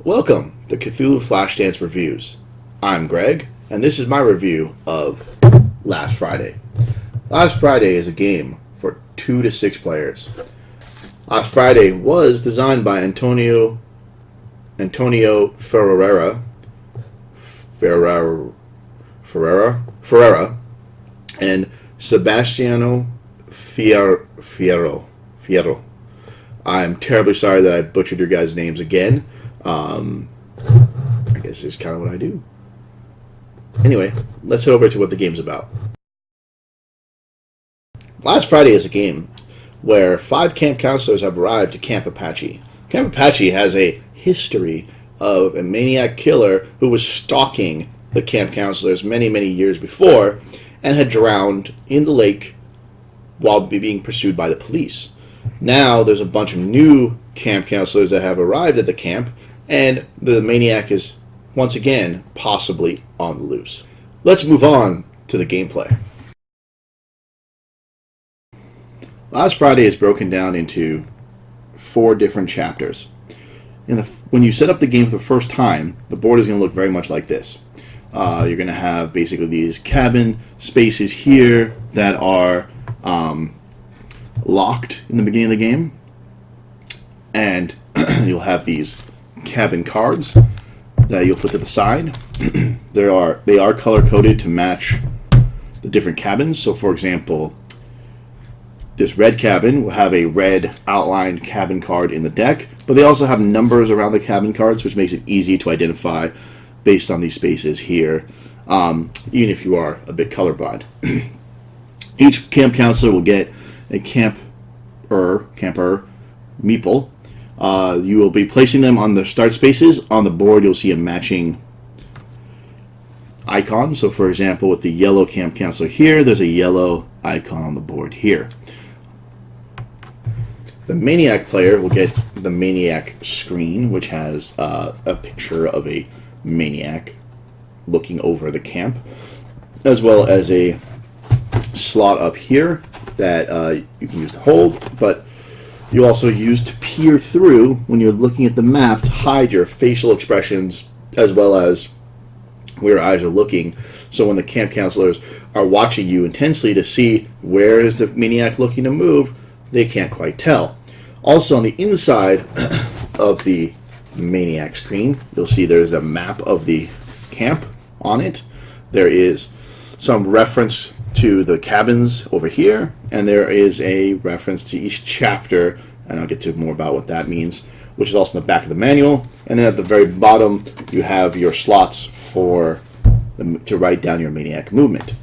Welcome to Cthulhu Flashdance Reviews. I'm Greg, and this is my review of Last Friday. Last Friday is a game for 2 to 6 players. Last Friday was designed by Antonio Ferreira, and Sebastiano Fierro. I'm terribly sorry that I butchered your guys' names again. I guess it's kind of what I do. Anyway, let's head over to what the game's about. Last Friday is a game where 5 camp counselors have arrived to Camp Apache. Camp Apache has a history of a maniac killer who was stalking the camp counselors many, many years before and had drowned in the lake while being pursued by the police. Now there's a bunch of new camp counselors that have arrived at the camp, and the maniac is once again possibly on the loose. Let's move on to the gameplay. Last Friday is broken down into 4 different chapters. When you set up the game for the first time, the board is going to look very much like this. You're going to have basically these cabin spaces here that are locked in the beginning of the game, and you'll have these cabin cards that you'll put to the side. They are color coded to match the different cabins. So, for example, this red cabin will have a red outlined cabin card in the deck, but they also have numbers around the cabin cards, which makes it easy to identify based on these spaces here, even if you are a bit colorblind. Each camp counselor will get a camper meeple. You will be placing them on the start spaces. On the board, you'll see a matching icon. So, for example, with the yellow camp counselor here, there's a yellow icon on the board here. The maniac player will get the maniac screen, which has a picture of a maniac looking over the camp, as well as a slot up here that you can use to hold, but you also use to peer through when you're looking at the map to hide your facial expressions as well as where your eyes are looking. So when the camp counselors are watching you intensely to see where is the maniac looking to move, they can't quite tell. Also on the inside of the maniac screen, you'll see there's a map of the camp on it. There is some reference to the cabins over here, and there is a reference to each chapter, and I'll get to more about what that means, which is also in the back of the manual. And then at the very bottom, you have your slots for to write down your maniac movement.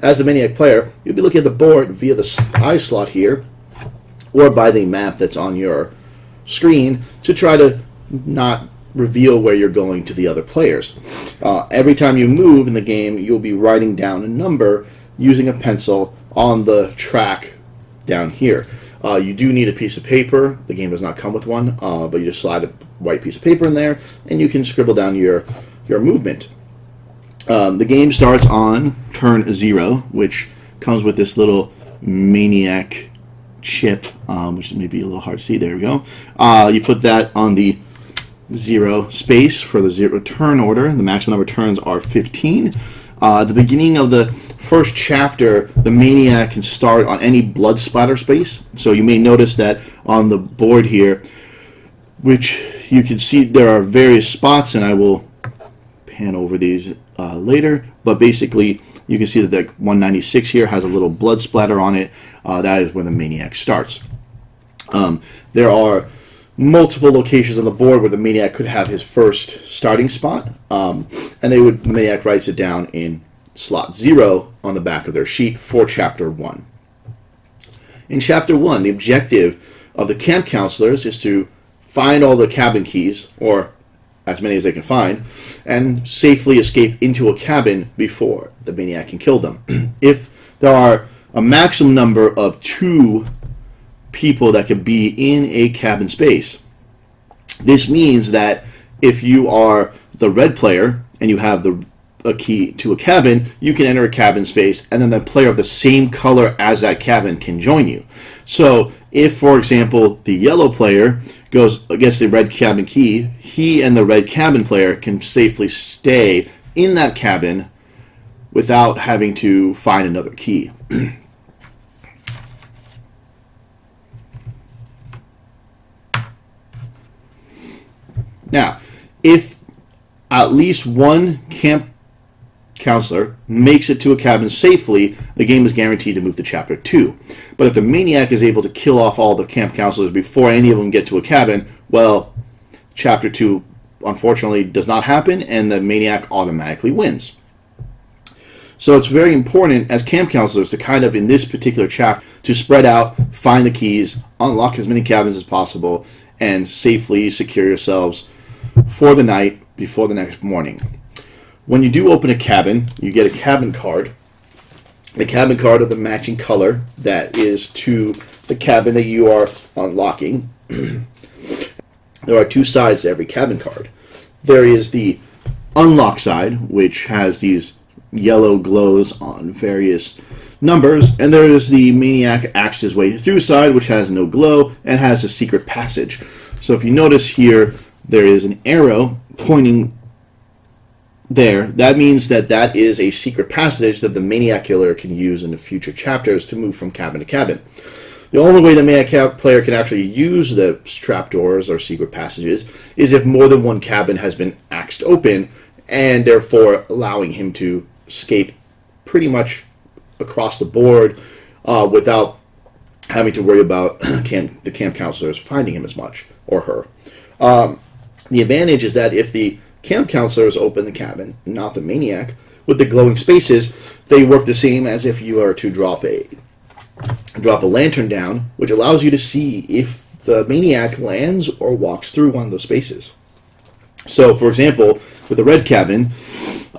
As the maniac player, you'll be looking at the board via the eye slot here, or by the map that's on your screen, to try to not reveal where you're going to the other players. Every time you move in the game, you'll be writing down a number using a pencil on the track down here. You do need a piece of paper. The game does not come with one, but you just slide a white piece of paper in there, and you can scribble down your movement. The game starts on turn 0, which comes with this little maniac chip, which may be a little hard to see. There we go. You put that on the 0 space for the 0 turn order. The maximum number of turns are 15. At the beginning of the first chapter, the maniac can start on any blood splatter space. So you may notice that on the board here, which you can see there are various spots, and I will pan over these later, but basically you can see that the 196 here has a little blood splatter on it. That is where the maniac starts. There are multiple locations on the board where the maniac could have his first starting spot, and the maniac writes it down in slot 0 on the back of their sheet for chapter 1. In chapter 1, the objective of the camp counselors is to find all the cabin keys, or as many as they can find, and safely escape into a cabin before the maniac can kill them. If there are a maximum number of 2 people that could be in a cabin space, this means that if you are the red player and you have the a key to a cabin, you can enter a cabin space, and then the player of the same color as that cabin can join you. So if, for example, the yellow player goes against the red cabin key, he and the red cabin player can safely stay in that cabin without having to find another key. Now, if at least one camp counselor makes it to a cabin safely, the game is guaranteed to move to Chapter 2. But if the maniac is able to kill off all the camp counselors before any of them get to a cabin, well, Chapter 2 unfortunately does not happen, and the maniac automatically wins. So it's very important as camp counselors to kind of, in this particular chapter, to spread out, find the keys, unlock as many cabins as possible, and safely secure yourselves for the night before the next morning. When you do open a cabin, you get a cabin card. The cabin card of the matching color that is to the cabin that you are unlocking. There are two sides to every cabin card. There is the unlock side, which has these yellow glows on various numbers, and there is the maniac acts his way through side, which has no glow and has a secret passage. So if you notice here, there is an arrow pointing there. That means that that is a secret passage that the maniac killer can use in the future chapters to move from cabin to cabin. The only way the maniac player can actually use the trapdoors or secret passages is if more than one cabin has been axed open, and therefore allowing him to escape pretty much across the board without having to worry about the camp counselors finding him as much, or her. The advantage is that if the camp counselors open the cabin, not the maniac, with the glowing spaces, they work the same as if you are to drop a lantern down, which allows you to see if the maniac lands or walks through one of those spaces. So, for example, with the red cabin,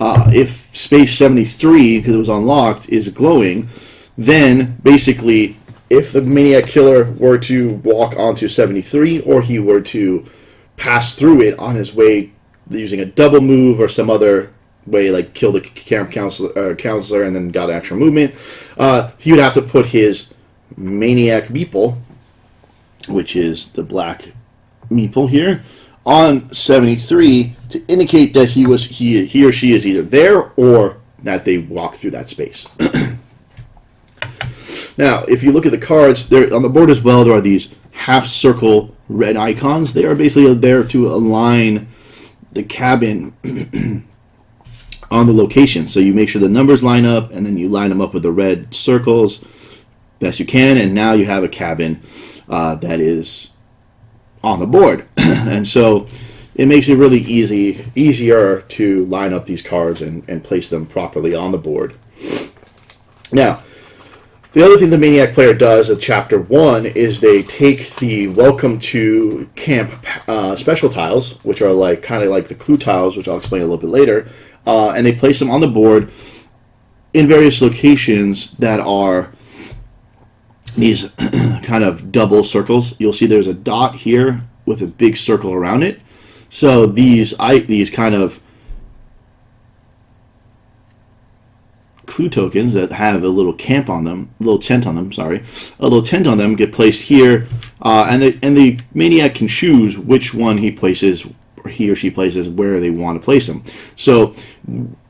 if space 73, because it was unlocked, is glowing, then basically, if the maniac killer were to walk onto 73, or he were to pass through it on his way using a double move or some other way, like kill the camp counselor and then got extra movement, he would have to put his maniac meeple, which is the black meeple here, on 73 to indicate that he or she is either there or that they walk through that space. Now, if you look at the cards, there on the board as well, there are these half-circle red icons. They are basically there to align the cabin on the location. So you make sure the numbers line up, and then you line them up with the red circles best you can, and now you have a cabin that is on the board. And so it makes it really easier to line up these cards and place them properly on the board. Now, the other thing the Maniac player does at Chapter 1 is they take the Welcome to Camp special tiles, which are kind of like the clue tiles, which I'll explain a little bit later, and they place them on the board in various locations that are these kind of double circles. You'll see there's a dot here with a big circle around it. So these kind of clue tokens that have a little tent on them, get placed here, and the Maniac can choose which one he or she places where they want to place them. So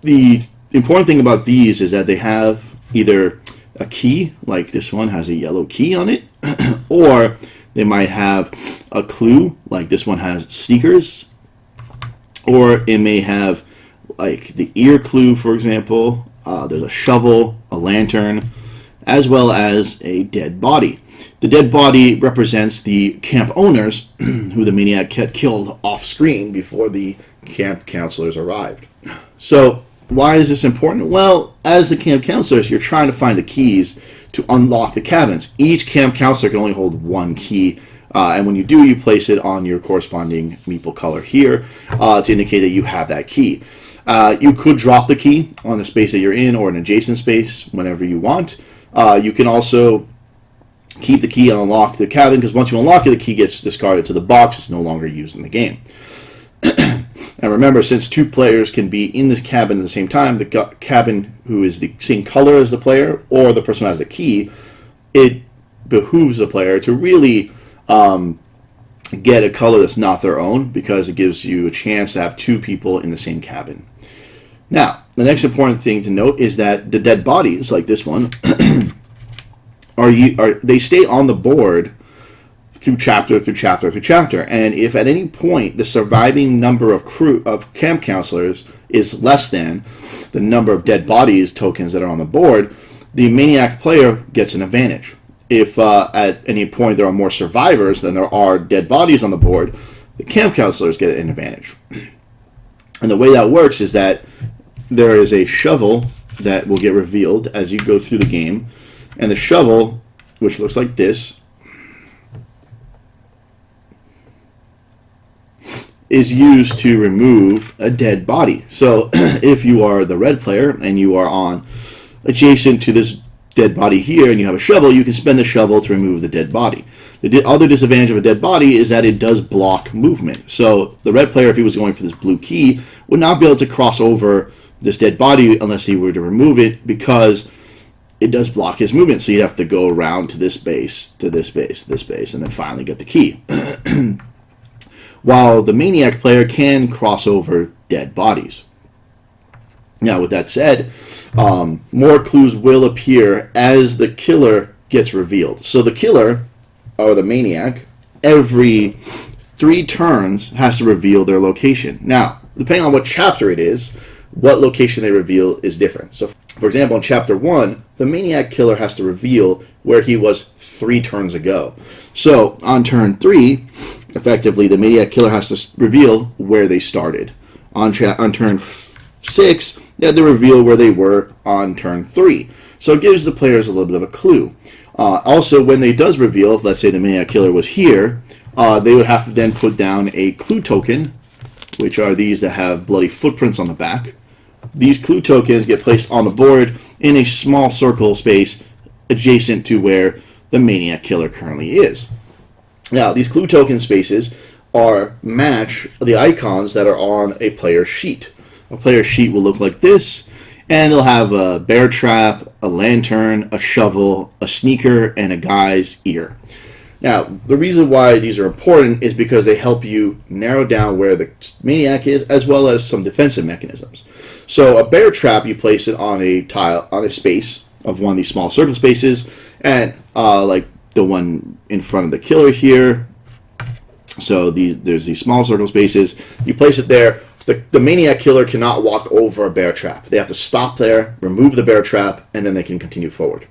the important thing about these is that they have either a key, like this one has a yellow key on it, or they might have a clue, like this one has sneakers, or it may have like the ear clue, for example. There's a shovel, a lantern, as well as a dead body. The dead body represents the camp owners who the Maniac had killed off screen before the camp counselors arrived. So why is this important? Well, as the camp counselors, you're trying to find the keys to unlock the cabins. Each camp counselor can only hold one key, and when you do, you place it on your corresponding meeple color here to indicate that you have that key. You could drop the key on the space that you're in or an adjacent space whenever you want. You can also keep the key and unlock the cabin, because once you unlock it, the key gets discarded to the box. It's no longer used in the game. And remember, since 2 players can be in this cabin at the same time, the cabin who is the same color as the player or the person who has the key, it behooves the player to really get a color that's not their own, because it gives you a chance to have 2 people in the same cabin. Now, the next important thing to note is that the dead bodies, like this one, they stay on the board through chapter through chapter through chapter. And if at any point the surviving number of camp counselors is less than the number of dead bodies tokens that are on the board, the maniac player gets an advantage. If at any point there are more survivors than there are dead bodies on the board, the camp counselors get an advantage. And the way that works is that there is a shovel that will get revealed as you go through the game. And the shovel, which looks like this, is used to remove a dead body. So if you are the red player and you are on adjacent to this dead body here and you have a shovel, you can spend the shovel to remove the dead body. The other disadvantage of a dead body is that it does block movement. So the red player, if he was going for this blue key, would not be able to cross over this dead body unless he were to remove it, because it does block his movement. So you'd have to go around to this base, to this base, this base, and then finally get the key. While the maniac player can cross over dead bodies. Now, with that said, more clues will appear as the killer gets revealed. So the killer, or the maniac, every 3 turns has to reveal their location. Now, depending on what chapter it is, what location they reveal is different. So, for example, in chapter 1, the maniac killer has to reveal where he was 3 turns ago. So, on turn 3, effectively, the maniac killer has to reveal where they started. On turn 6, they had to reveal where they were on turn 3. So it gives the players a little bit of a clue. Also, when they does reveal, if let's say the maniac killer was here, they would have to then put down a clue token, which are these that have bloody footprints on the back. These clue tokens get placed on the board in a small circle space adjacent to where the maniac killer currently is. Now, these clue token spaces match the icons that are on a player's sheet. A player's sheet will look like this, and they'll have a bear trap, a lantern, a shovel, a sneaker, and a guy's ear. Now, the reason why these are important is because they help you narrow down where the maniac is, as well as some defensive mechanisms. So a bear trap, you place it on a tile, on a space of one of these small circle spaces, and like the one in front of the killer here. So there's these small circle spaces. You place it there. The maniac killer cannot walk over a bear trap. They have to stop there, remove the bear trap, and then they can continue forward.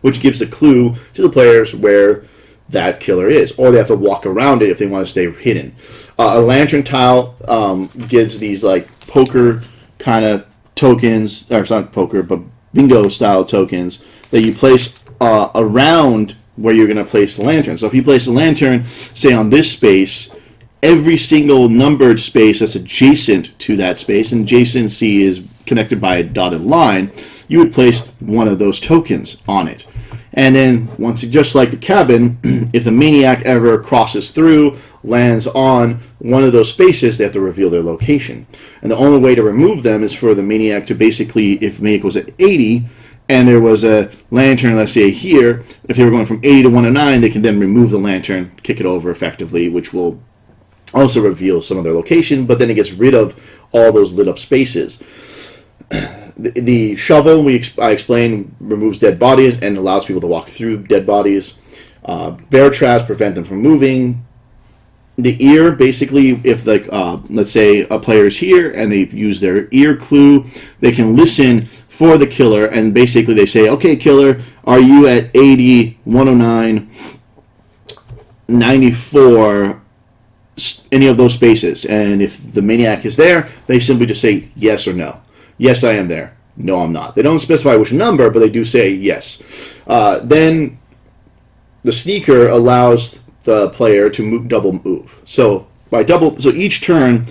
Which gives a clue to the players where that killer is. Or they have to walk around it if they want to stay hidden. A lantern tile gives these like poker kind of tokens, or it's not poker, but bingo style tokens that you place around where you're going to place the lantern. So if you place the lantern, say on this space, every single numbered space that's adjacent to that space, and adjacency is connected by a dotted line, you would place one of those tokens on it. And then, just like the cabin, if the maniac ever crosses through, lands on one of those spaces, they have to reveal their location. And the only way to remove them is for the maniac to basically, if the maniac was at 80, and there was a lantern, let's say here, if they were going from 80 to 109, they can then remove the lantern, kick it over effectively, which will also reveal some of their location, but then it gets rid of all those lit up spaces. The shovel, I explained, removes dead bodies and allows people to walk through dead bodies. Bear traps prevent them from moving. The ear, basically, if let's say a player is here and they use their ear clue, they can listen for the killer, and basically they say, okay, killer, are you at 80, 109, 94, any of those spaces? And if the maniac is there, they simply just say yes or no. Yes, I am there. No, I'm not. They don't specify which number, but they do say yes. Then the sneaker allows the player to double move. So each turn,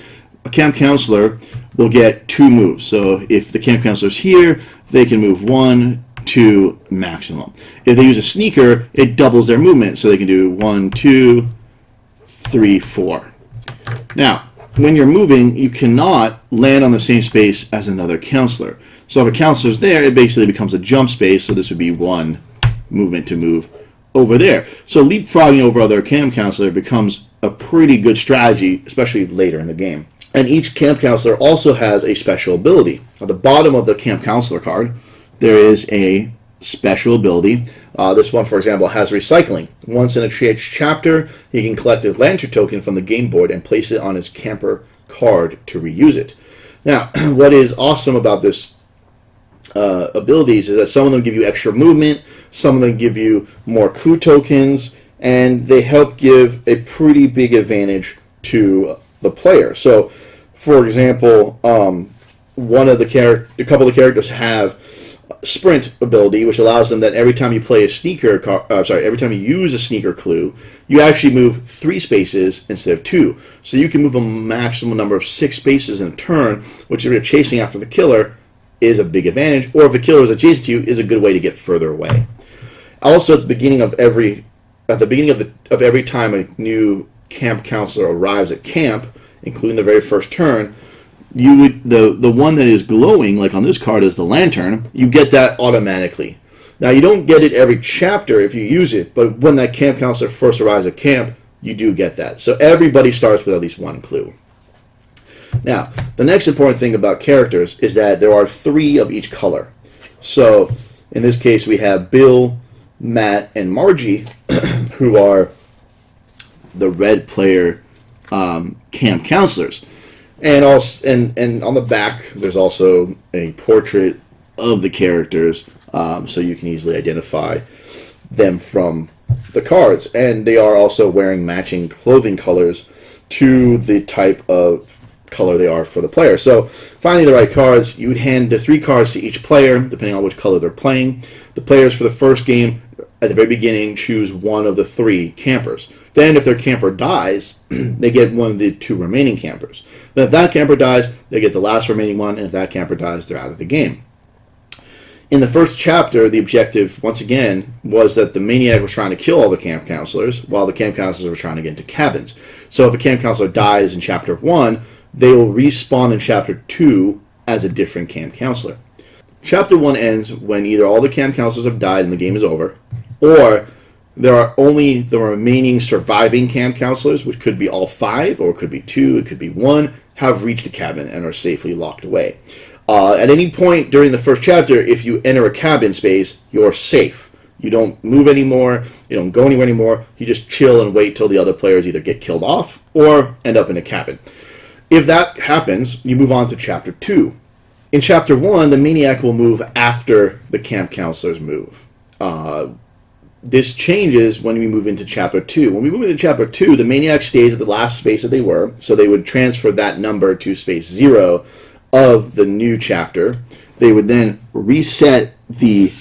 a camp counselor will get 2 moves. So if the camp counselor's here, they can move 1, 2 maximum. If they use a sneaker, it doubles their movement, so they can do 1, 2, 3, 4. Now, when you're moving, you cannot land on the same space as another counselor. So if a counselor's there, it basically becomes a jump space, so this would be one movement to move over there. So leapfrogging over other camp counselor becomes a pretty good strategy, especially later in the game. And each camp counselor also has a special ability. At the bottom of the camp counselor card, there is a special ability. This one, for example, has recycling. Once in a chapter, he can collect a lantern token from the game board and place it on his camper card to reuse it. Now, what is awesome about this abilities is that some of them give you extra movement, some of them give you more clue tokens, and they help give a pretty big advantage to the player. So, for example, a couple of the characters have sprint ability, which allows them that every time you play a every time you use a sneaker clue, you actually move 3 spaces instead of 2. So you can move a maximum number of 6 spaces in a turn, which if you're chasing after the killer is a big advantage, or if the killer is adjacent to you, is a good way to get further away. Also, at the beginning of every time a new camp counselor arrives at camp, including the very first turn, the one that is glowing, like on this card, is the lantern. You get that automatically. Now, you don't get it every chapter if you use it, but when that camp counselor first arrives at camp, you do get that. So everybody starts with at least 1 clue. Now, the next important thing about characters is that there are 3 of each color. So, in this case, we have Bill, Matt, and Margie, who are the red player camp counselors. And also, and on the back, there's also a portrait of the characters, so you can easily identify them from the cards. And they are also wearing matching clothing colors to the type of color they are for the player. So, finding the right cards, you would hand the 3 cards to each player, depending on which color they're playing. The players for the first game, at the very beginning, choose one of the 3 campers. Then, if their camper dies, they get one of the 2 remaining campers. Then, if that camper dies, they get the last remaining one, and if that camper dies, they're out of the game. In the first chapter, the objective, once again, was that the maniac was trying to kill all the camp counselors, while the camp counselors were trying to get into cabins. So, if a camp counselor dies in chapter 1, they will respawn in chapter 2 as a different camp counselor. Chapter 1 ends when either all the camp counselors have died and the game is over, or there are only the remaining surviving camp counselors, which could be all 5, or it could be 2, it could be 1, have reached a cabin and are safely locked away. At any point during the first chapter, if you enter a cabin space, you're safe. You don't move anymore, you don't go anywhere anymore, you just chill and wait till the other players either get killed off or end up in a cabin. If that happens, you move on to chapter 2. In chapter 1, the maniac will move after the camp counselors move. This changes when we move into chapter 2. When we move into chapter 2, the maniac stays at the last space that they were, so they would transfer that number to space 0 of the new chapter. They would then reset the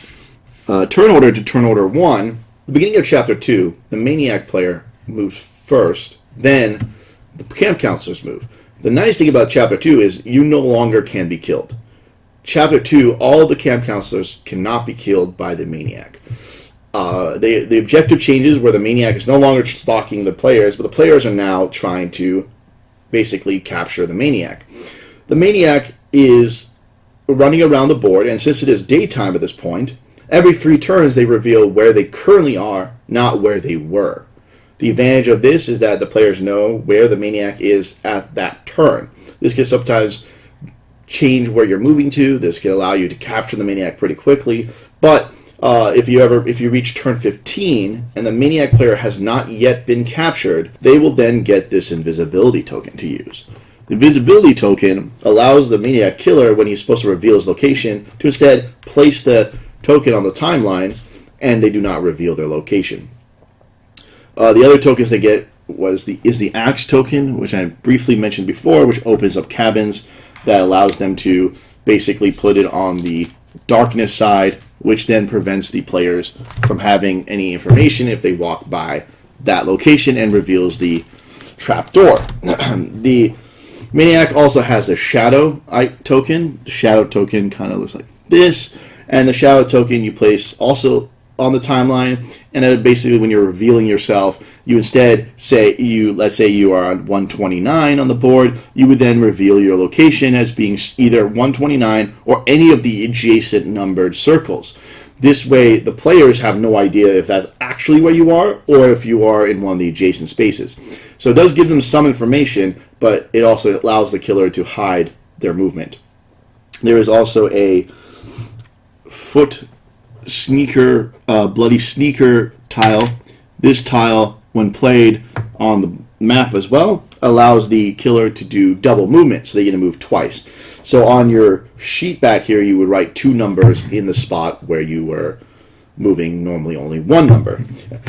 turn order to turn order 1. The beginning of chapter 2, the maniac player moves first, then the camp counselors move. The nice thing about chapter 2 is you no longer can be killed. Chapter 2, all the camp counselors cannot be killed by the maniac. The objective changes where the maniac is no longer stalking the players, but the players are now trying to basically capture the maniac. The maniac is running around the board, and since it is daytime at this point, every 3 turns they reveal where they currently are, not where they were. The advantage of this is that the players know where the maniac is at that turn. This can sometimes change where you're moving to. This can allow you to capture the maniac pretty quickly. But if you reach turn 15 and the maniac player has not yet been captured, they will then get this invisibility token to use. The invisibility token allows the maniac killer, when he's supposed to reveal his location, to instead place the token on the timeline, and they do not reveal their location. The other tokens they get is the axe token, which I briefly mentioned before, which opens up cabins that allows them to basically put it on the darkness side, which then prevents the players from having any information if they walk by that location, and reveals the trapdoor. The maniac also has a shadow token. The shadow token kind of looks like this, and the shadow token you place also on the timeline, and then basically when you're revealing yourself, you instead say let's say you are on 129 on the board, you would then reveal your location as being either 129 or any of the adjacent numbered circles. This way, the players have no idea if that's actually where you are or if you are in one of the adjacent spaces. So it does give them some information, but it also allows the killer to hide their movement. There is also a foot sneaker, bloody sneaker tile. This tile, when played on the map as well, allows the killer to do double movement, so they get to move twice. So on your sheet back here, you would write 2 numbers in the spot where you were moving normally only 1 number.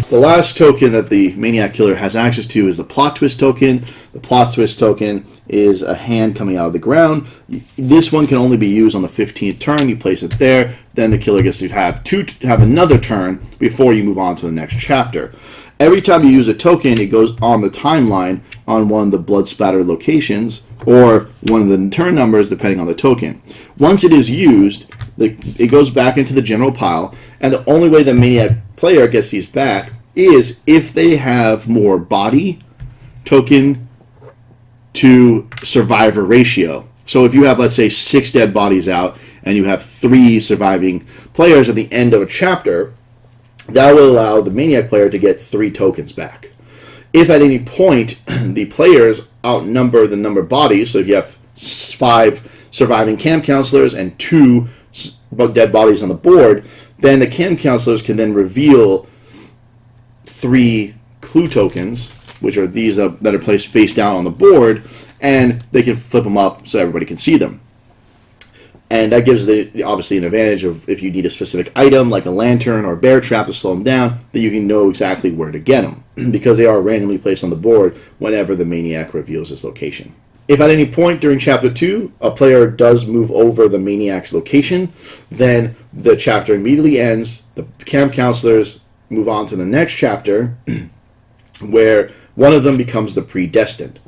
The last token that the Maniac Killer has access to is the Plot Twist token. The Plot Twist token is a hand coming out of the ground. This one can only be used on the 15th turn. You place it there, then the killer gets to have another turn before you move on to the next chapter. Every time you use a token, it goes on the timeline on one of the blood splatter locations or one of the turn numbers, depending on the token. Once it is used, it goes back into the general pile, and the only way the Maniac player gets these back is if they have more body token to survivor ratio. So if you have, let's say, 6 dead bodies out, and you have 3 surviving players at the end of a chapter, that will allow the Maniac player to get 3 tokens back. If at any point the players outnumber the number of bodies, so if you have 5 surviving camp counselors and 2 dead bodies on the board, then the camp counselors can then reveal 3 clue tokens, which are these that are placed face down on the board, and they can flip them up so everybody can see them. And that gives obviously an advantage of if you need a specific item, like a lantern or a bear trap to slow them down, that you can know exactly where to get them, because they are randomly placed on the board whenever the Maniac reveals his location. If at any point during Chapter 2, a player does move over the Maniac's location, then the chapter immediately ends, the camp counselors move on to the next chapter, where one of them becomes the predestined.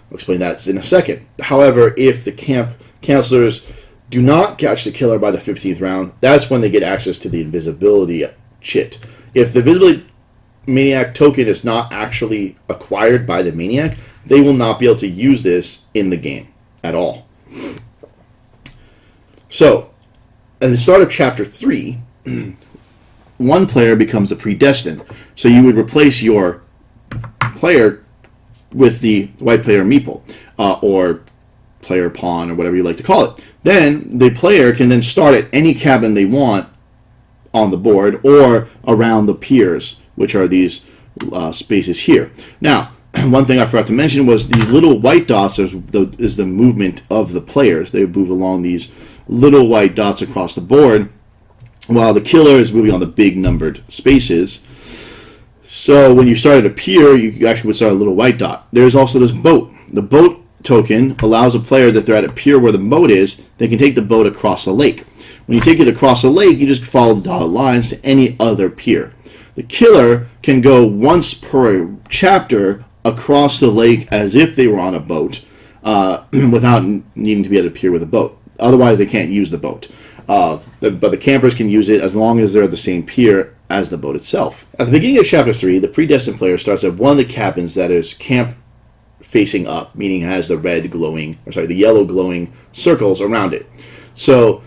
I'll explain that in a second. However, if the camp counselors do not catch the killer by the 15th round, that's when they get access to the invisibility chit. If the visibility Maniac token is not actually acquired by the Maniac, they will not be able to use this in the game at all. So, at the start of Chapter 3, one player becomes a predestined. So you would replace your player with the white player meeple, or player pawn, or whatever you like to call it. Then the player can then start at any cabin they want on the board or around the piers, which are these spaces here. Now, one thing I forgot to mention was these little white dots is the movement of the players. They move along these little white dots across the board, while the killer is moving on the big numbered spaces. So when you start at a pier, you actually would start a little white dot. There's also this boat. The boat token allows a player that they're at a pier where the boat is, they can take the boat across a lake. When you take it across a lake, you just follow the dotted lines to any other pier. The killer can go once per chapter across the lake as if they were on a boat, without needing to be at a pier with a boat. Otherwise, they can't use the boat. But the campers can use it as long as they're at the same pier as the boat itself. At the beginning of Chapter 3, the predestined player starts at one of the cabins that is camp facing up, meaning it has the yellow glowing circles around it. So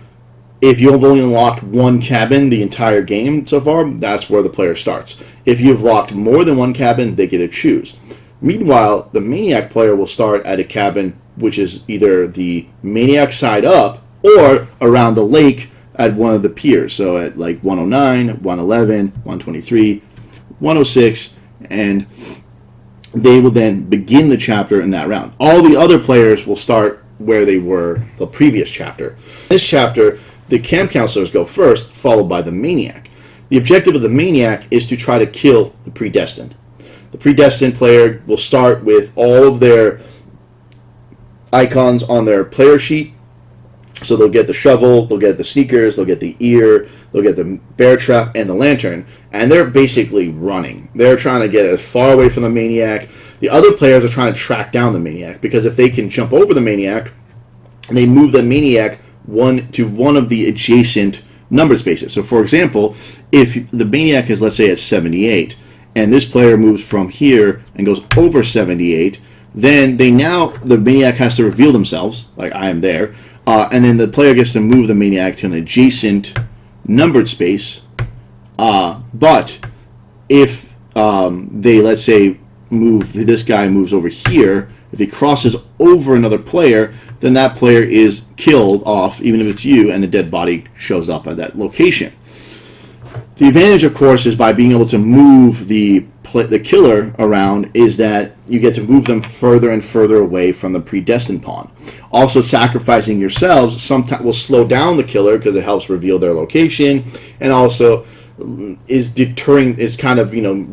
if you've only unlocked one cabin the entire game so far, that's where the player starts. If you've locked more than one cabin, they get to choose. Meanwhile, the Maniac player will start at a cabin which is either the Maniac side up or around the lake at one of the piers. So at like 109, 111, 123, 106, and they will then begin the chapter in that round. All the other players will start where they were the previous chapter. This chapter, the camp counselors go first, followed by the Maniac. The objective of the Maniac is to try to kill the predestined. The predestined player will start with all of their icons on their player sheet. So they'll get the shovel, they'll get the sneakers, they'll get the ear, they'll get the bear trap, and the lantern. And they're basically running. They're trying to get as far away from the Maniac. The other players are trying to track down the Maniac, because if they can jump over the Maniac, they move the Maniac to one of the adjacent numbered spaces. So, for example, if the maniac is, let's say, at 78, and this player moves from here and goes over 78, then the maniac has to reveal themselves, like I am there, and then the player gets to move the maniac to an adjacent numbered space. But if they, let's say, this guy moves over here, if he crosses over another player, then that player is killed off, even if it's you, and a dead body shows up at that location. The advantage, of course, is by being able to move the killer around, is that you get to move them further and further away from the predestined pawn. Also, sacrificing yourselves sometimes will slow down the killer because it helps reveal their location, and also is kind of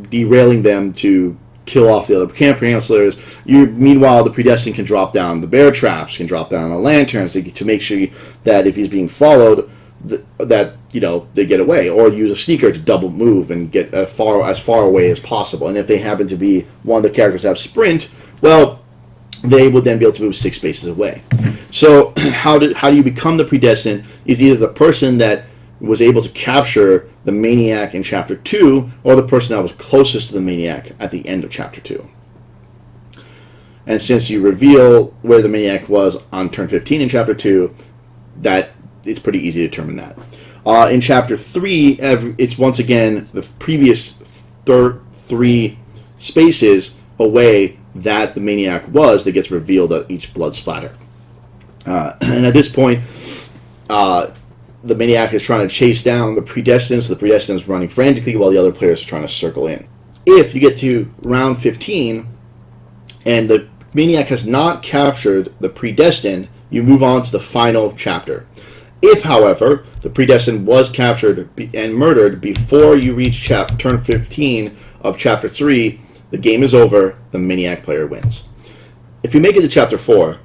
derailing them to kill off the other camp counselors. Meanwhile, the predestined can drop down the bear traps, can drop down the lanterns to make sure that if he's being followed, that they get away, or use a sneaker to double move and get as far away as possible. And if they happen to be one of the characters that have sprint, well, they would then be able to move 6 spaces away. So how do you become the predestined is either the person that was able to capture the maniac in chapter 2, or the person that was closest to the maniac at the end of chapter 2. And since you reveal where the maniac was on turn 15 in chapter 2, that it's pretty easy to determine that. In chapter 3, it's once again the previous 3 spaces away that the maniac was that gets revealed at each blood splatter. And at this point, the maniac is trying to chase down the predestined, so the predestined is running frantically while the other players are trying to circle in. If you get to round 15 and the maniac has not captured the predestined, you move on to the final chapter. If, however, the predestined was captured and murdered before you reach turn 15 of chapter 3, the game is over, the maniac player wins. If you make it to chapter 4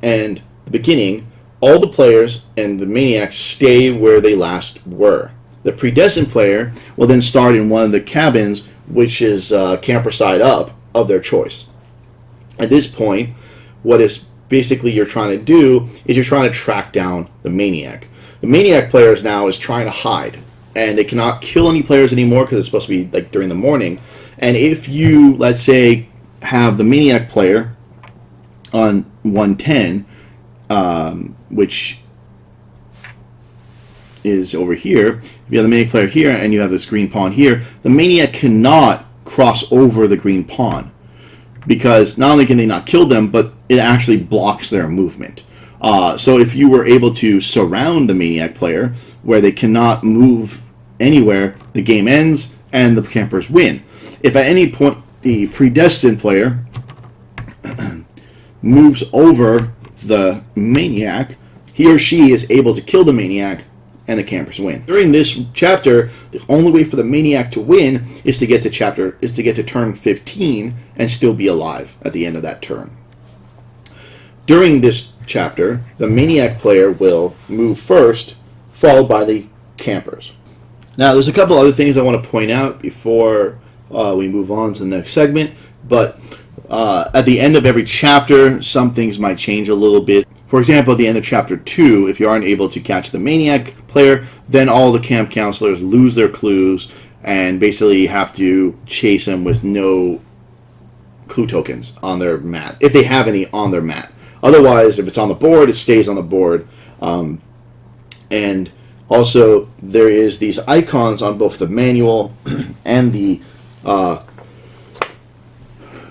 and the beginning, all the players and the maniacs stay where they last were. The predestined player will then start in one of the cabins, which is camper side up, of their choice. At this point, what is basically you're trying to do is you're trying to track down the maniac. The maniac players now is trying to hide, and they cannot kill any players anymore because it's supposed to be like during the morning. And if you, let's say, have the maniac player on 110, which is over here, if you have the maniac player here and you have this green pawn here, the maniac cannot cross over the green pawn, because not only can they not kill them, but it actually blocks their movement. So if you were able to surround the maniac player where they cannot move anywhere, the game ends and the campers win. If at any point the predestined player moves over the maniac, he or she is able to kill the maniac and the campers win. During this chapter, the only way for the maniac to win is to get to turn 15 and still be alive at the end of that turn. During this chapter, the maniac player will move first, followed by the campers. Now, there's a couple other things I want to point out before we move on to the next segment, but at the end of every chapter, some things might change a little bit. For example, at the end of chapter 2, if you aren't able to catch the maniac player, then all the camp counselors lose their clues and basically have to chase him with no clue tokens on their mat, if they have any on their mat. Otherwise, if it's on the board, it stays on the board. And also, there is these icons on both the manual and the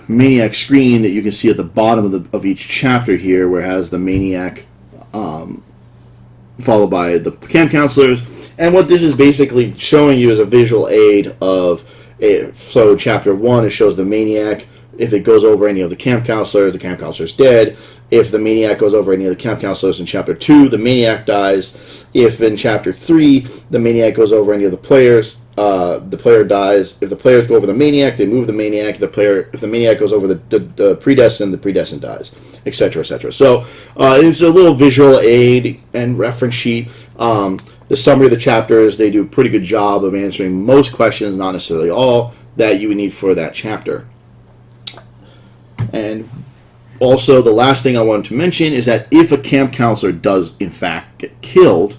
maniac screen that you can see at the bottom of each chapter here, where it has the maniac followed by the camp counselors. And what this is basically showing you is a visual aid of it. So chapter 1, it shows the maniac. If it goes over any of the camp counselors, the camp counselor is dead. If the maniac goes over any of the camp counselors in chapter 2, the maniac dies. If in chapter 3 the maniac goes over any of the players, the player dies. If the players go over the maniac, they move the maniac. If the maniac goes over the predestined dies, etc., etc. So it's a little visual aid and reference sheet. The summary of the chapters, they do a pretty good job of answering most questions, not necessarily all, that you would need for that chapter. And also, the last thing I wanted to mention is that if a camp counselor does, in fact, get killed,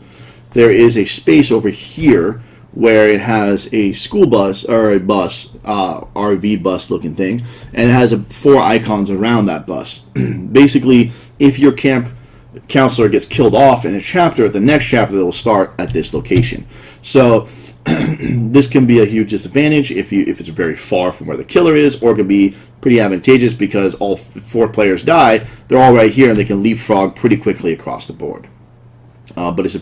there is a space over here where it has a school bus or a bus, RV bus looking thing, and it has 4 icons around that bus. Basically, if your camp counselor gets killed off in a chapter, the next chapter will start at this location. So this can be a huge disadvantage if it's very far from where the killer is, or it can be pretty advantageous because all 4 players die. They're all right here, and they can leapfrog pretty quickly across the board. But it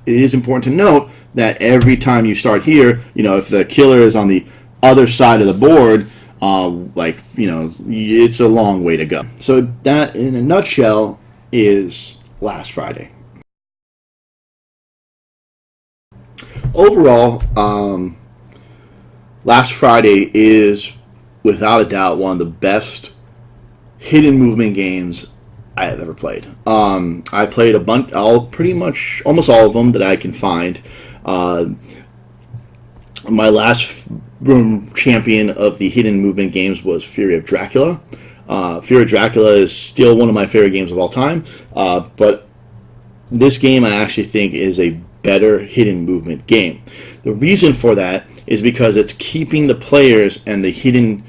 is important to note that every time you start here, if the killer is on the other side of the board, it's a long way to go. So that, in a nutshell, is last Friday. Overall, last Friday is, without a doubt, one of the best hidden movement games I have ever played. I played a bunch, almost all of them that I can find. My last champion of the hidden movement games was Fury of Dracula. Fury of Dracula is still one of my favorite games of all time, but this game I actually think is a better hidden movement game. The reason for that is because it's keeping the players and the hidden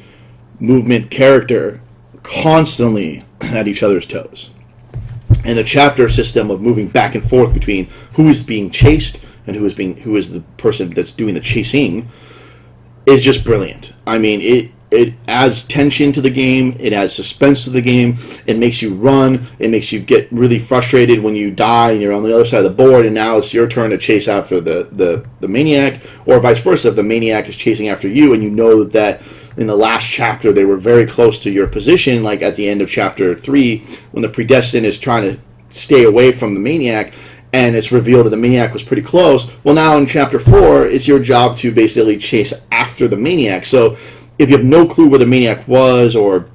movement character constantly at each other's toes. And the chapter system of moving back and forth between who is being chased and who is the person that's doing the chasing is just brilliant. I mean, it adds tension to the game. It adds suspense to the game. It makes you run. It makes you get really frustrated when you die and you're on the other side of the board, and now it's your turn to chase after the maniac, or vice versa. If the maniac is chasing after you, and you know that in the last chapter they were very close to your position, like at the end of chapter 3, when the predestined is trying to stay away from the maniac, and it's revealed that the maniac was pretty close. Well, now in chapter 4, it's your job to basically chase after the maniac. So if you have no clue where the maniac was, or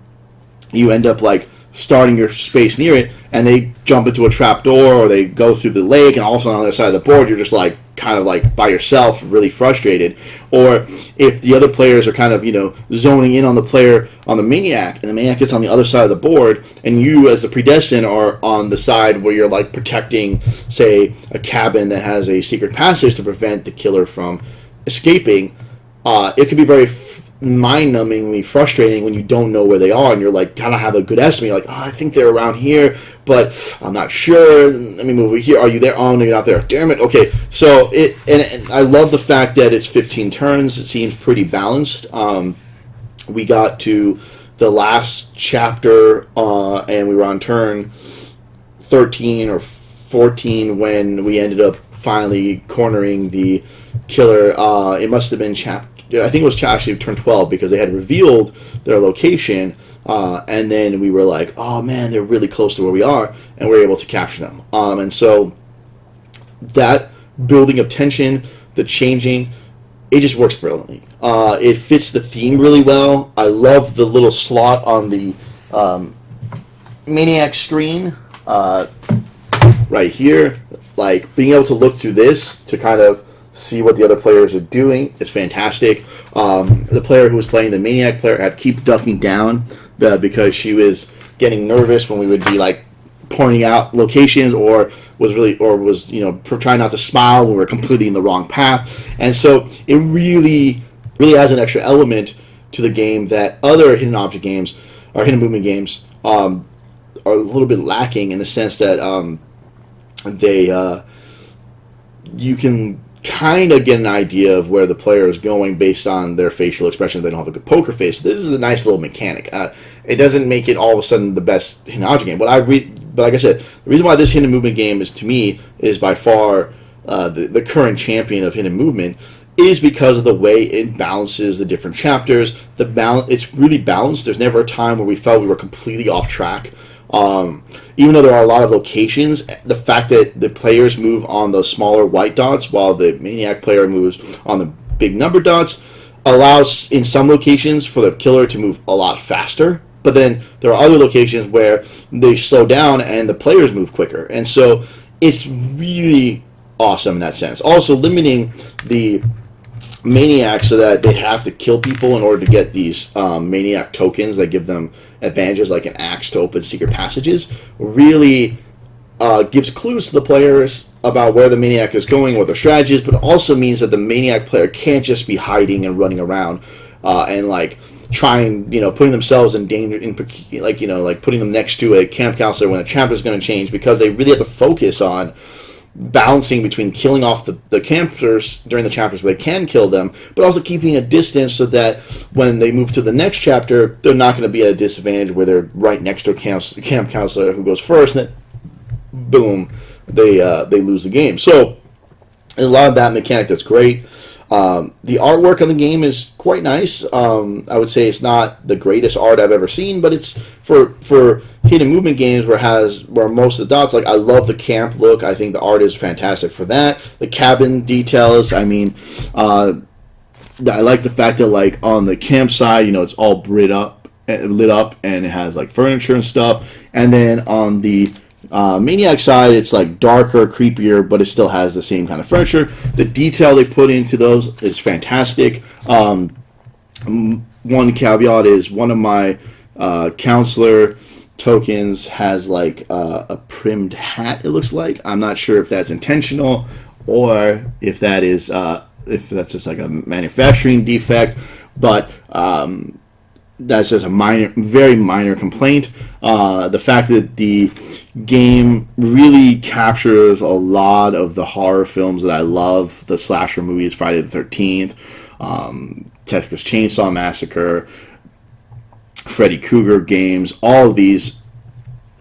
you end up like starting your space near it, and they jump into a trap door, or they go through the lake, and also on the other side of the board, you're just like kind of like by yourself, really frustrated. Or if the other players are kind of, zoning in on the player, on the maniac, and the maniac gets on the other side of the board, and you as the predestined are on the side where you're like protecting, say, a cabin that has a secret passage to prevent the killer from escaping, it can be very mind-numbingly frustrating when you don't know where they are, and you're like kind of have a good estimate. You're like, I think they're around here, but I'm not sure. Let me move over here. Are you there? Oh, no, you're not there. Damn it. Okay, so and I love the fact that it's 15 turns. It seems pretty balanced. We got to the last chapter, and we were on turn 13 or 14 when we ended up finally cornering the killer. It must have been I think it was actually turn 12, because they had revealed their location, and then we were like, oh man, they're really close to where we are, and we were able to capture them. And so that building of tension, the changing, it just works brilliantly. It fits the theme really well. I love the little slot on the maniac screen right here. Like, being able to look through this to kind of see what the other players are doing is fantastic. The player who was playing the maniac player had to keep ducking down because she was getting nervous when we would be like pointing out locations, or was trying not to smile when we were completely in the wrong path. And so it really adds an extra element to the game that other hidden object games or hidden movement games are a little bit lacking, in the sense that you can kind of get an idea of where the player is going based on their facial expression. They don't have a good poker face. This is a nice little mechanic. It doesn't make it all of a sudden the best hidden object game. But like I said, the reason why this hidden movement game to me is by far the current champion of hidden movement is because of the way it balances the different chapters. It's really balanced. There's never a time where we felt we were completely off track. Even though there are a lot of locations, the fact that the players move on the smaller white dots while the maniac player moves on the big number dots allows, in some locations, for the killer to move a lot faster. But then there are other locations where they slow down and the players move quicker. And so it's really awesome in that sense. Also limiting the maniac so that they have to kill people in order to get these maniac tokens that give them advantages like an axe to open secret passages really gives clues to the players about where the maniac is going, what their strategy is, but it also means that the maniac player can't just be hiding and running around and like trying, putting themselves in danger, like putting them next to a camp counselor when a chapter is going to change, because they really have to focus on balancing between killing off the campers during the chapters where they can kill them, but also keeping a distance so that when they move to the next chapter, they're not going to be at a disadvantage where they're right next to a camp counselor who goes first, and then boom, they lose the game. So a lot of that mechanic that's great. The artwork on the game is quite nice. I would say it's not the greatest art I've ever seen, but it's for hidden movement games where most of the dots, like I love the camp look. I think the art is fantastic for that. The cabin details, I mean, I like the fact that like on the campsite, it's all lit up and it has like furniture and stuff. And then on the Maniac side, it's like darker, creepier, but it still has the same kind of furniture. The detail they put into those is fantastic. One caveat is one of my counselor tokens has like a primmed hat, it looks like. I'm not sure if that's intentional or if that is if that's just like a manufacturing defect, but that's just a very minor complaint. The fact that the game really captures a lot of the horror films that I love, the slasher movies, Friday the 13th, Texas Chainsaw Massacre, Freddy Krueger games, all of these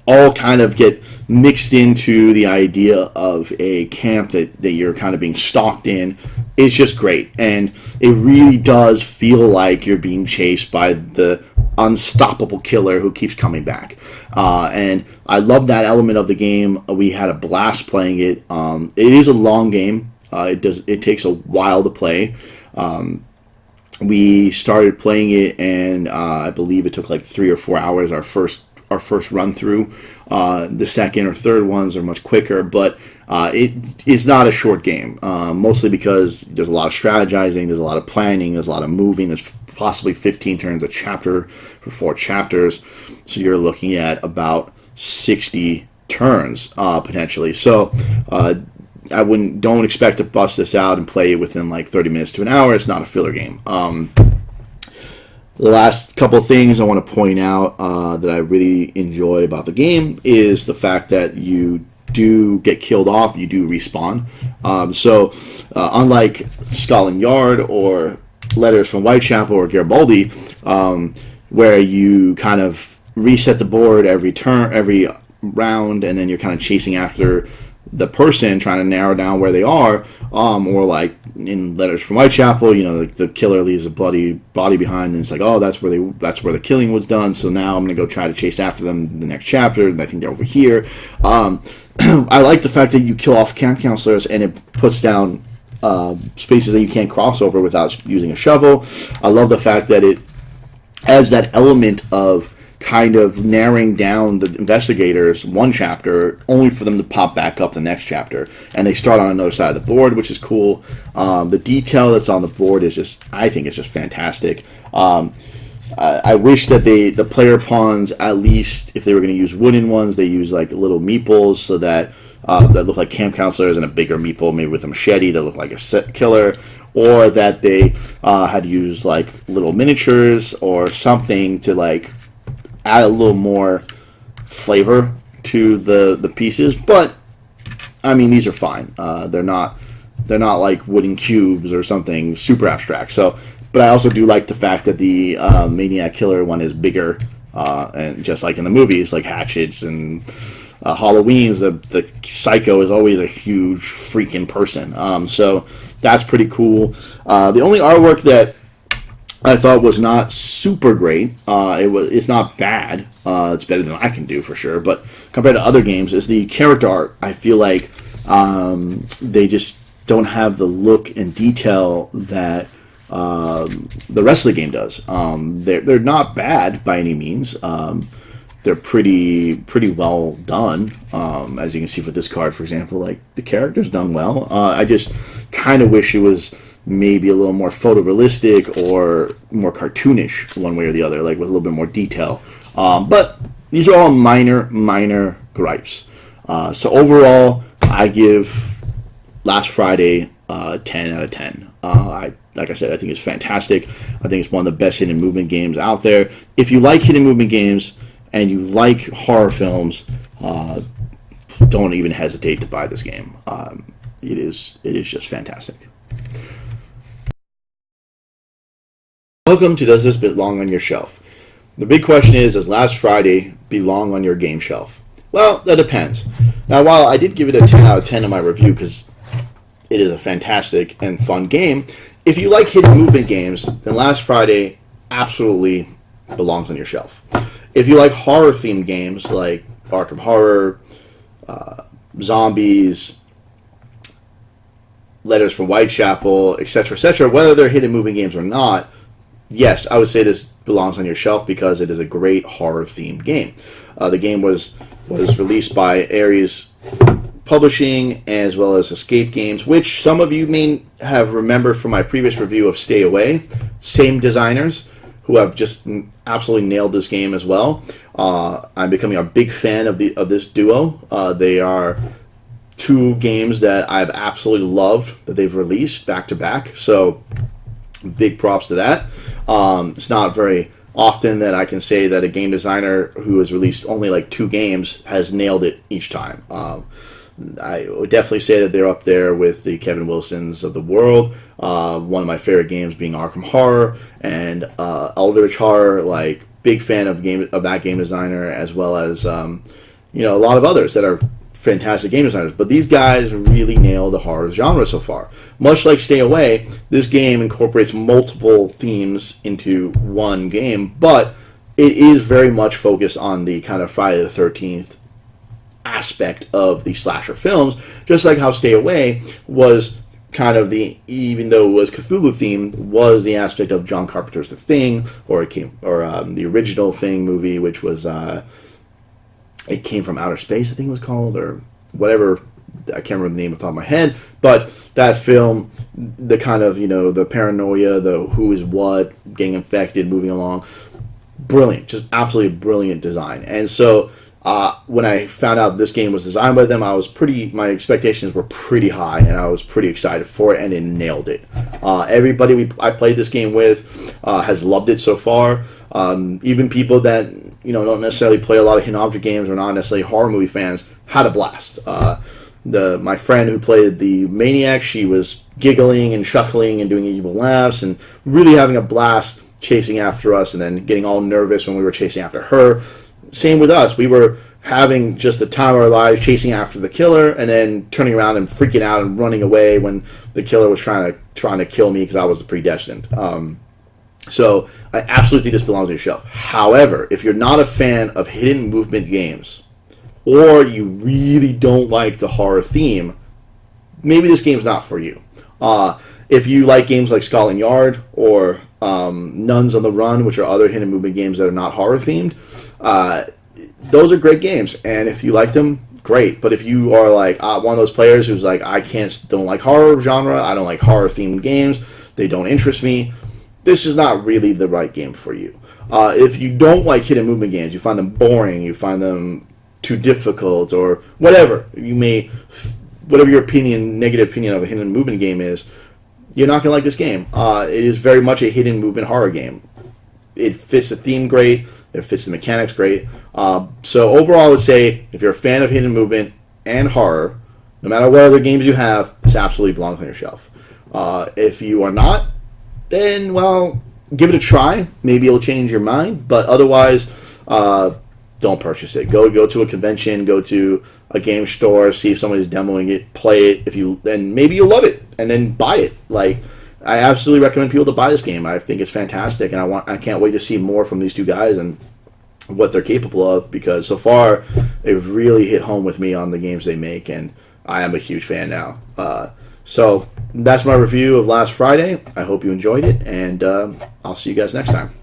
all kind of get mixed into the idea of a camp that you're kind of being stalked in. It's just great, and it really does feel like you're being chased by the unstoppable killer who keeps coming back. And I love that element of the game. We had a blast playing it. It is a long game. It takes a while to play. We started playing it, and I believe it took like 3 or 4 hours. Our first run through. The second or third ones are much quicker, but it is not a short game. Mostly because there's a lot of strategizing, there's a lot of planning, there's a lot of moving. There's possibly 15 turns a chapter for 4 chapters, so you're looking at about 60 turns potentially. So don't expect to bust this out and play it within like 30 minutes to an hour. It's not a filler game. The last couple of things I want to point out that I really enjoy about the game is the fact that you do get killed off, you do respawn. So unlike Scotland Yard or Letters from Whitechapel or Garibaldi, where you kind of reset the board every round, and then you're kind of chasing after the person, trying to narrow down where they are, or like in Letters from Whitechapel, like the killer leaves a bloody body behind, and it's like, oh, that's where the killing was done. So now I'm gonna go try to chase after them in the next chapter, and I think they're over here. I like the fact that you kill off camp counselors, and it puts down spaces that you can't cross over without using a shovel. I love the fact that it has that element of kind of narrowing down the investigators one chapter only for them to pop back up the next chapter, and they start on another side of the board, which is cool. The detail that's on the board is I think it's just fantastic. I wish that the player pawns, at least if they were going to use wooden ones, they use like little meeples so that look like camp counselors, and a bigger meeple maybe with a machete that look like a set killer, or that they had to use like little miniatures or something to like add a little more flavor to the pieces. But I mean, these are fine. They're not like wooden cubes or something super abstract. So, but I also do like the fact that the Maniac Killer one is bigger, and just like in the movies, like hatchets and Halloween's, the psycho is always a huge freaking person. So that's pretty cool. The only artwork that I thought was not super great. It's not bad. It's better than I can do for sure. But compared to other games, is the character art. I feel like they just don't have the look and detail that the rest of the game does. They're not bad by any means. They're pretty well done. As you can see with this card, for example, like the character's done well. I just kind of wish it was maybe a little more photorealistic or more cartoonish one way or the other, like with a little bit more detail. But these are all minor gripes. So overall, I give Last Friday, 10 out of 10. Like I said, I think it's fantastic. I think it's one of the best hidden movement games out there. If you like hidden movement games and you like horror films, don't even hesitate to buy this game. It is just fantastic. Welcome to Does This Belong on Your Shelf? The big question is, does Last Friday belong on your game shelf? Well, that depends. Now, while I did give it a 10 out of 10 in my review because it is a fantastic and fun game, if you like hidden movement games, then Last Friday absolutely belongs on your shelf. If you like horror-themed games like Arkham Horror, Zombies, Letters from Whitechapel, etc., whether they're hidden movement games or not, yes, I would say this belongs on your shelf because it is a great horror-themed game. The game was released by Ares Publishing as well as Escape Games, which some of you may have remembered from my previous review of Stay Away. Same designers who have just absolutely nailed this game as well. I'm becoming a big fan of this duo. They are two games that I've absolutely loved that they've released back to back. So big props to that. It's not very often that I can say that a game designer who has released only like 2 games has nailed it each time. I would definitely say that they're up there with the Kevin Wilsons of the world. One of my favorite games being Arkham Horror and Eldritch Horror. Like, big fan of that game designer, as well as a lot of others that are fantastic game designers. But these guys really nail the horror genre so far. Much like Stay Away, this game incorporates multiple themes into one game, but it is very much focused on the kind of Friday the 13th aspect of the slasher films, just like how Stay Away was kind of even though it was Cthulhu themed, was the aspect of John Carpenter's The Thing, or the original Thing movie, which was It Came from Outer Space, I think it was called, or whatever. I can't remember the name off the top of my head, but that film, the kind of, the paranoia, the who is what, getting infected, moving along, brilliant, just absolutely brilliant design. And so when I found out this game was designed by them, my expectations were pretty high, and I was pretty excited for it, and it nailed it. Everybody I played this game with has loved it so far. Even people that don't necessarily play a lot of hidden object games or not necessarily horror movie fans had a blast. My friend who played the maniac, she was giggling and chuckling and doing evil laughs and really having a blast chasing after us, and then getting all nervous when we were chasing after her. Same with us. We were having just the time of our lives chasing after the killer, and then turning around and freaking out and running away when the killer was trying to kill me because I was the predestined. So I absolutely think this belongs on your shelf. However, if you're not a fan of hidden movement games, or you really don't like the horror theme, maybe this game's not for you. If you like games like Scotland Yard or Nuns on the Run, which are other hidden movement games that are not horror themed, those are great games. And if you like them, great. But if you are like one of those players who's like, don't like horror genre, I don't like horror themed games, they don't interest me, this is not really the right game for you. If you don't like hidden movement games, you find them boring, you find them too difficult, or whatever whatever your negative opinion of a hidden movement game is, you're not going to like this game. It is very much a hidden movement horror game. It fits the theme great. It fits the mechanics great. So overall, I would say if you're a fan of hidden movement and horror, no matter what other games you have, this absolutely belongs on your shelf. If you are not, then, well, give it a try. Maybe it'll change your mind. But otherwise, don't purchase it. Go to a convention, go to a game store, see if somebody's demoing it, play it. And maybe you'll love it, and then buy it. Like, I absolutely recommend people to buy this game. I think it's fantastic, and I can't wait to see more from these two guys and what they're capable of, because so far they've really hit home with me on the games they make, and I am a huge fan now. So that's my review of Last Friday. I hope you enjoyed it, and I'll see you guys next time.